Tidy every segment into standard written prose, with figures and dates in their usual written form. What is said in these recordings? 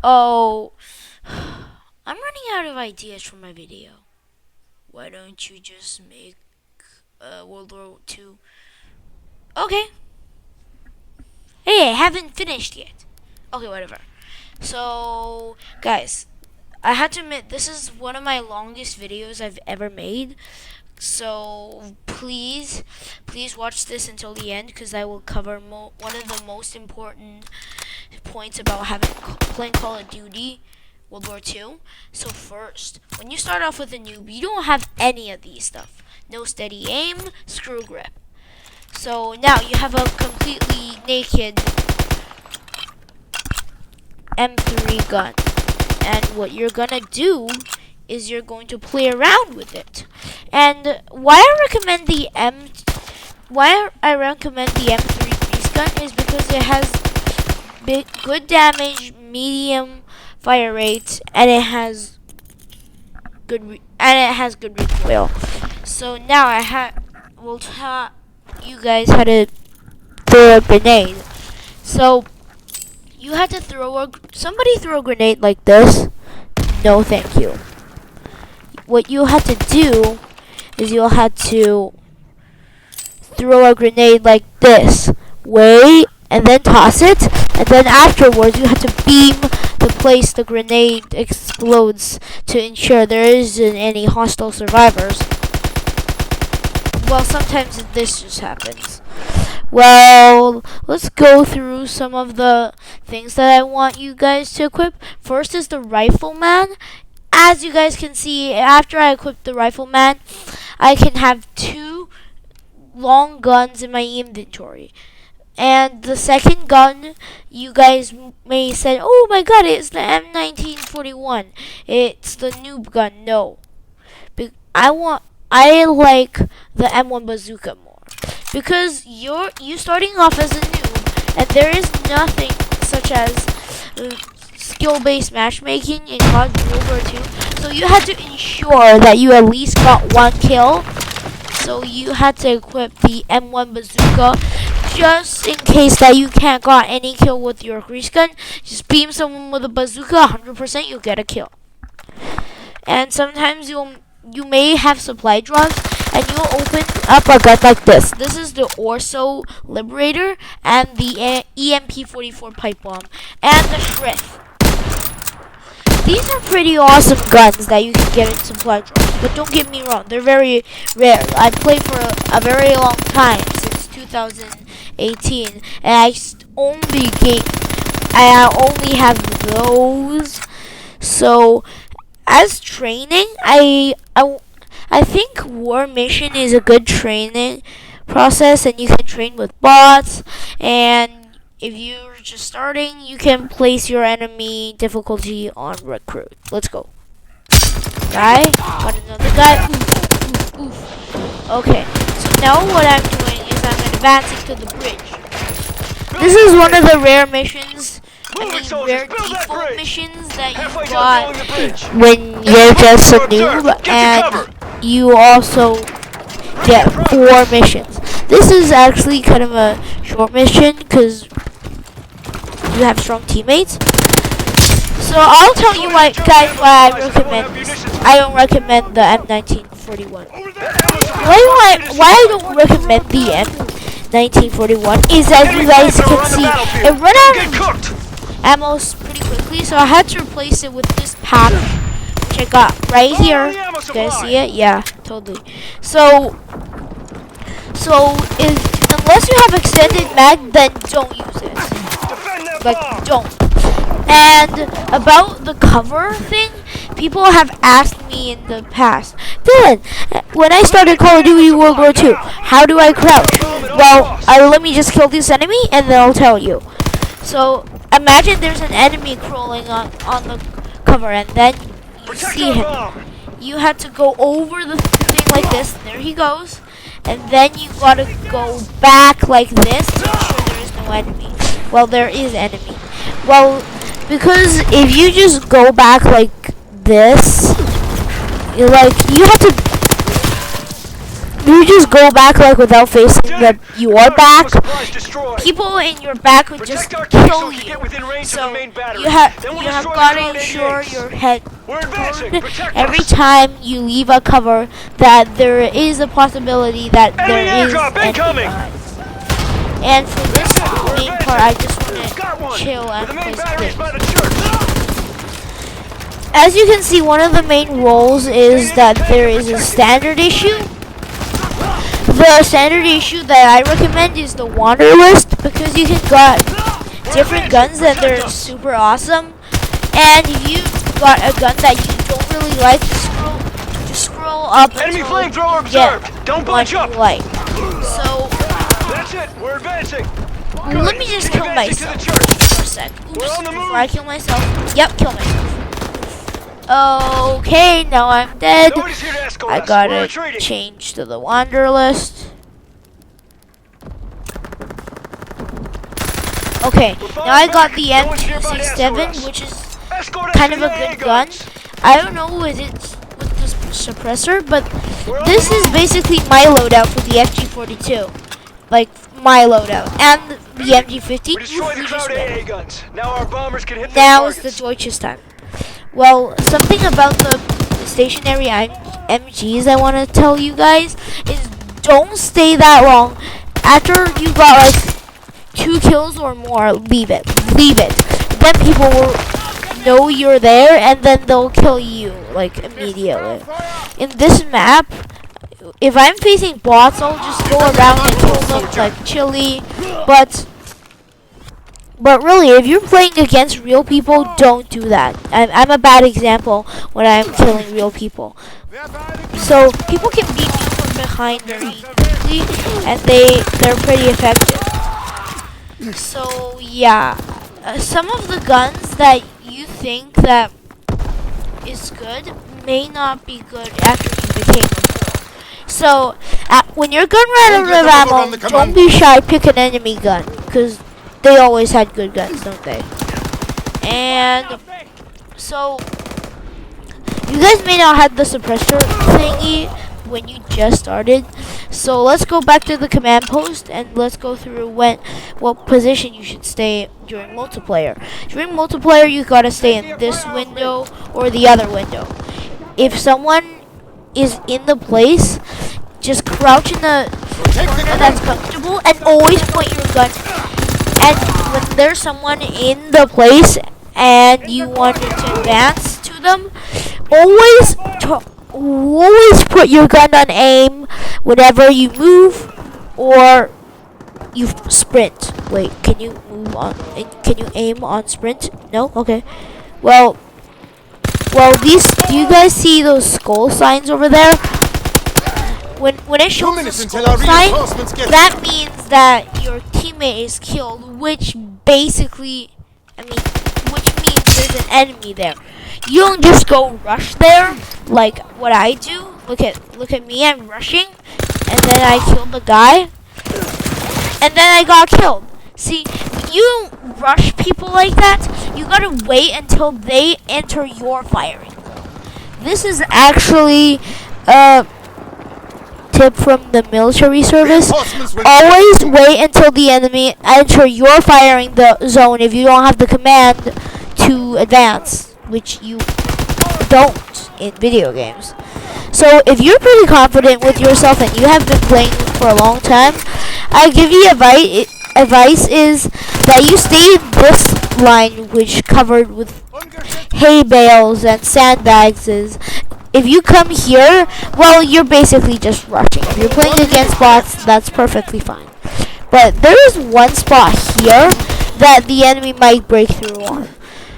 Oh, I'm running out of ideas for my video. Why don't you just make World War II? Okay. Hey, I haven't finished yet. Okay, whatever. So, guys, I had to admit, this is one of my longest videos I've ever made. So, please watch this until the end, because I will cover one of the most important points about playing Call of Duty World War II. So first, when you start off with a noob, you don't have any of these stuff. No steady aim, screw grip. So now you have a completely naked M3 gun. And what you're gonna do is you're going to play around with it. And why I recommend the M3 grease gun is because it has good damage, medium fire rate, and it has good recoil. So now will taught you guys how to throw a grenade. So you had to somebody throw a grenade like this. No, thank you. What you had to do is you'll have to throw a grenade like this. Wait, and then toss it, and then afterwards you have to beam the place the grenade explodes to ensure there isn't any hostile survivors. Well, sometimes this just happens. Well, let's go through some of the things that I want you guys to equip. First is the rifleman. As you guys can see, after I equip the rifleman, I can have 2 long guns in my inventory. And the second gun, you guys may say, "Oh my God, it's the M1941. It's the noob gun." No, I like the M1 bazooka more because you starting off as a noob, and there is nothing such as skill-based matchmaking in Cod WW2. So you had to ensure that you at least got 1 kill. So you had to equip the M1 bazooka. Just in case that you can't got any kill with your grease gun, just beam someone with a bazooka, 100% you'll get a kill. And sometimes you may have supply drops, and you'll open up a gun like this. This is the Orso Liberator, and the EMP-44 pipe bomb, and the Shrith. These are pretty awesome guns that you can get in supply drops, but don't get me wrong, they're very rare. I've played for a very long time, since 2018, and I only have those. So as training, I think War Mission is a good training process, and you can train with bots. And if you're just starting, you can place your enemy difficulty on recruit. Let's go. Guy, got another guy. Oof, oof, oof. Okay, so now what I'm doing is I'm advancing to the bridge. This is one of the rare missions. Rare default missions that you got when you're just a noob, and you also get 4 missions. This is actually kind of a short mission because you have strong teammates. So I'll tell you why I recommend this. I don't recommend the M1941. Why I don't recommend the M1941 is, as you guys can see, it run out of ammo pretty quickly, so I had to replace it with this pack, which I got right here. You guys see it? Yeah, totally. So unless you have extended mag, then don't use it. Like, don't. And about the cover thing, people have asked me in the past, Dylan, when I started Call of Duty World War II, how do I crouch? Well, let me just kill this enemy, and then I'll tell you. So imagine there's an enemy crawling on the cover, and then you see him. You had to go over the thing like this. There he goes. And then you gotta go back like this to ensure there is no enemy. Well, there is enemy. Well, because if you just go back like this, you have to you just go back like without facing your back, Supplies destroyed. people in your back would just Protect our kill we can you. get within range of So the main battery. you have Then we'll you have destroy got the to Cod ensure WW2s. your head We're advancing. Protect every us. time you leave a cover that there is a possibility that Enemy there is airdrop enemy incoming. behind. And for this main part, I just want Got one. to chill and The play main some battery is games. by the church. As you can see, one of the main roles is that there is a standard issue. The standard issue that I recommend is the wander list, because you can get different guns that they're super awesome. And if you got a gun that you don't really like, just scroll up Enemy until flamethrower you get observed. Don't one bunch up. you like. So That's it. We're advancing. let me just kill Advancing to myself the church. for a sec. We're Oops, on the before I move. kill myself. Yep, kill myself. Okay, now I'm dead. Nobody's here to escort I us. We're gotta retreating. change to the wander list. Okay, now I got the M267, which is Escort us kind to of a the good AA gun. guns. I don't know with it with this suppressor, but this is basically my loadout for the FG42, like my loadout, and the MG50. We destroyed the we just Cod win. AA guns. Now our bombers can hit their Now is the targets. Deutsches time. Well, something about the stationary MGs I want to tell you guys is don't stay that long. After you got like 2 kills or more, leave it. Then people will know you're there, and then they'll kill you like immediately. In this map, if I'm facing bots, I'll just go around and kill them like chilly. But really, if you're playing against real people, don't do that. I'm a bad example when I'm killing real people. So people can beat me from behind very easily, and they're pretty effective. So yeah, some of the guns that you think that is good may not be good after you became a pro. So when you're gun running out of ammo, don't be shy. Pick an enemy gun, because they always had good guns, don't they? And so you guys may not have the suppressor thingy when you just started. So let's go back to the command post and let's go through what position you should stay during multiplayer. During multiplayer, you gotta stay in this window or the other window. If someone is in the place, just crouch in the corner that's comfortable and always point your gun. And when there's someone in the place and you wanted to advance to them, always put your gun on aim whenever you move or you sprint. Wait, can you move on? Can you aim on sprint? No? Okay. Well, do you guys see those skull signs over there? When it shows a skull sign, that means that your teammate is killed, which means there's an enemy there. You don't just go rush there like what I do. Look at me, I'm rushing, and then I killed the guy, and then I got killed. See, you don't rush people like that. You gotta wait until they enter your firing zone. This is actually a tip from the military service. Always wait until the enemy enter your firing zone if you don't have the command to advance, which you don't in video games. So if you're pretty confident with yourself and you have been playing for a long time, I give you advice is that you stay in this line, which covered with hay bales and sandbags. If you come here, well, you're basically just rushing. If you're playing against bots, that's perfectly fine. But there is one spot here that the enemy might break through on.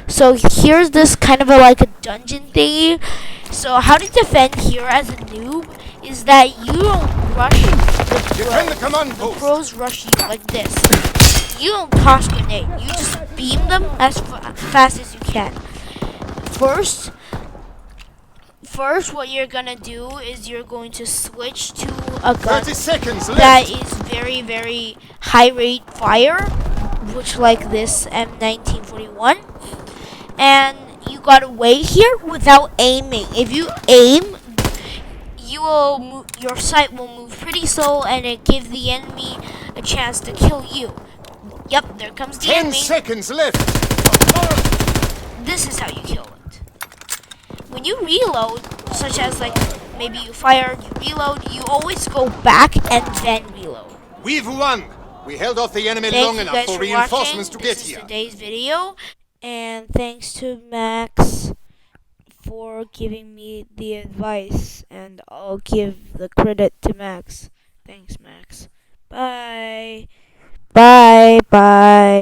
So here's this kind of like a dungeon thingy. So how to defend here as a noob is that you don't rush the pros. The pros rush you like this. You don't toss grenade. You just beam them as fast as you can. First, what you're gonna do is you're going to switch to a gun that is very, very high rate fire, which like this M1941, and you gotta wait here without aiming. If you aim, you your sight will move pretty slow, and it gives the enemy a chance to kill you. Yep, there comes the 10 enemy. seconds left. This is how you kill it. When you reload, such as like maybe you fire, you reload, you always go back and then reload. We've won. We held off the enemy Thank long you enough guys for for reinforcements watching. to get This is here. today's video, and thanks to Max for giving me the advice, and I'll give the credit to Max. Thanks, Max. Bye. Bye. Bye.